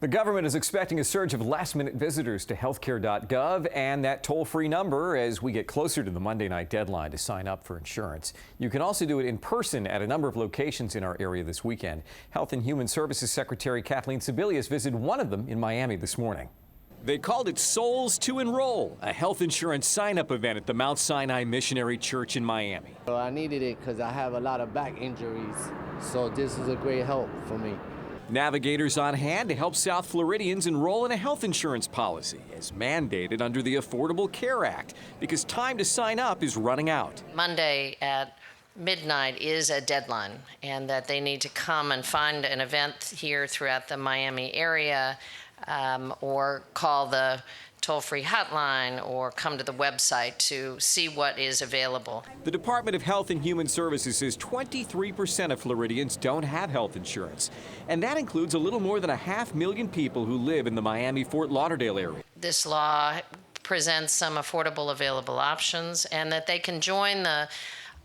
The government is expecting a surge of last-minute visitors to healthcare.gov and that toll-free number as we get closer to the Monday night deadline to sign up for insurance. You can also do it in person at a number of locations in our area this weekend. Health and Human Services Secretary Kathleen Sebelius visited one of them in Miami this morning. They called it Souls to Enroll, a health insurance sign-up event at the Mount Sinai Missionary Church in Miami. I needed it because I have a lot of back injuries, so this is a great help for me. Navigators on hand to help South Floridians enroll in a health insurance policy as mandated under the Affordable Care Act because time to sign up is running out. Monday at midnight is a deadline, and that they need to come and find an event here throughout the Miami area or call the toll-free hotline or come to the website to see what is available. The Department of Health and Human Services says 23% of Floridians don't have health insurance, and that includes a little more than 500,000 people who live in the Miami-Fort Lauderdale area. This law presents some affordable available options, and that they can join the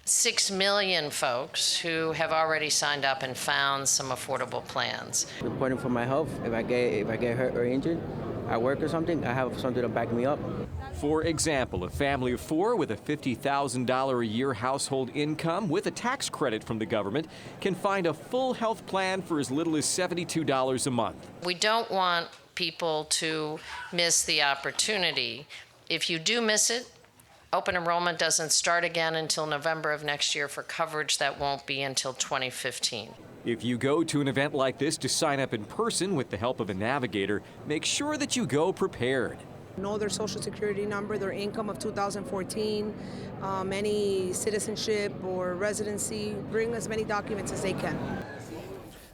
6 million folks who have already signed up and found some affordable plans. Reporting for my health, if I get hurt or injured at work or something, I have something to back me up. For example, a family of 4 with a $50,000 a year household income with a tax credit from the government can find a full health plan for as little as $72 a month. We don't want people to miss the opportunity. If you do miss it, open enrollment doesn't start again until November of next year for coverage that won't be until 2015. If you go to an event like this to sign up in person with the help of a navigator, make sure that you go prepared. Know their social security number, their income of 2014, any citizenship or residency. Bring as many documents as they can.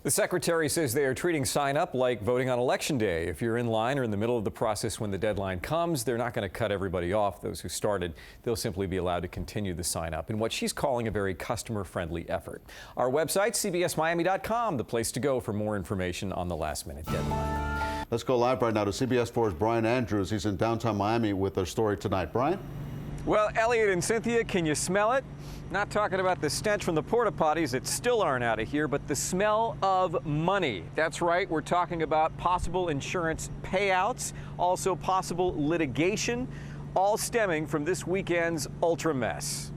The secretary says they are treating sign up like voting on Election Day. If you're in line or in the middle of the process when the deadline comes, they're not going to cut everybody off. Those who started, they'll simply be allowed to continue the sign up in what she's calling a very customer-friendly effort. Our website, cbsmiami.com, the place to go for more information on the last-minute deadline. Let's go live right now to CBS 4's Brian Andrews. He's in downtown Miami with our story tonight. Brian? Well, Elliot and Cynthia, can you smell it? Not talking about the stench from the porta potties that still aren't out of here, but the smell of money. That's right, we're talking about possible insurance payouts, also possible litigation, all stemming from this weekend's Ultra mess.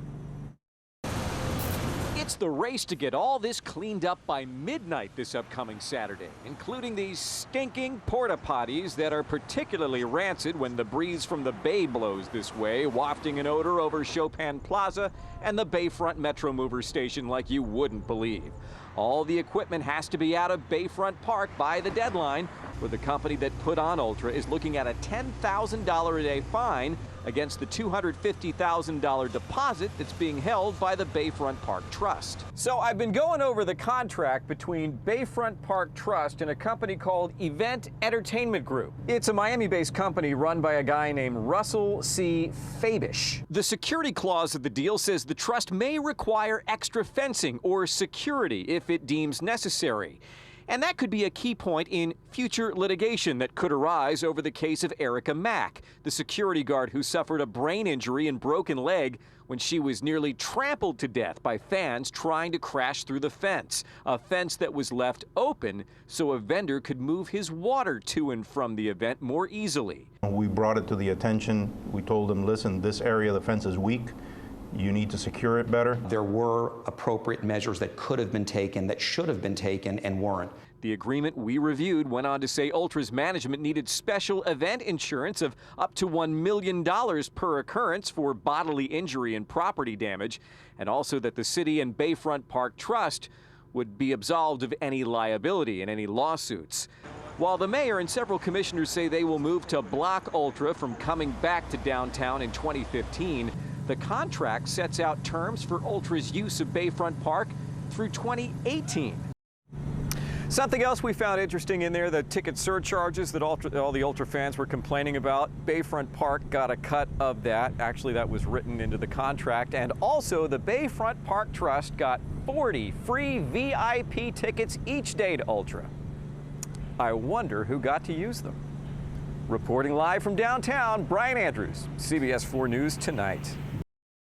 It's the race to get all this cleaned up by midnight this upcoming Saturday, including these stinking porta potties that are particularly rancid when the breeze from the bay blows this way, wafting an odor over Chopin Plaza and the Bayfront Metro Mover station like you wouldn't believe. All the equipment has to be out of Bayfront Park by the deadline, where the company that put on Ultra is looking at a $10,000 a day fine against the $250,000 deposit that's being held by the Bayfront Park Trust. So I've been going over the contract between Bayfront Park Trust and a company called Event Entertainment Group. It's a Miami-based company run by a guy named Russell C. Fabish. The security clause of the deal says the trust may require extra fencing or security if it deems necessary. And that could be a key point in future litigation that could arise over the case of Erica Mack, the security guard who suffered a brain injury and broken leg when she was nearly trampled to death by fans trying to crash through the fence, a fence that was left open so a vendor could move his water to and from the event more easily. We brought it to the attention. We told them, listen, this area of the fence is weak. You need to secure it better. There were appropriate measures that could have been taken, that should have been taken, and weren't. The agreement we reviewed went on to say Ultra's management needed special event insurance of up to $1 million per occurrence for bodily injury and property damage, and also that the city and Bayfront Park Trust would be absolved of any liability in any lawsuits. While the mayor and several commissioners say they will move to block Ultra from coming back to downtown in 2015, the contract sets out terms for Ultra's use of Bayfront Park through 2018. Something else we found interesting in there, the ticket surcharges that all the Ultra fans were complaining about. Bayfront Park got a cut of that. Actually, that was written into the contract. And also, the Bayfront Park Trust got 40 free VIP tickets each day to Ultra. I wonder who got to use them. Reporting live from downtown, Brian Andrews, CBS 4 News Tonight.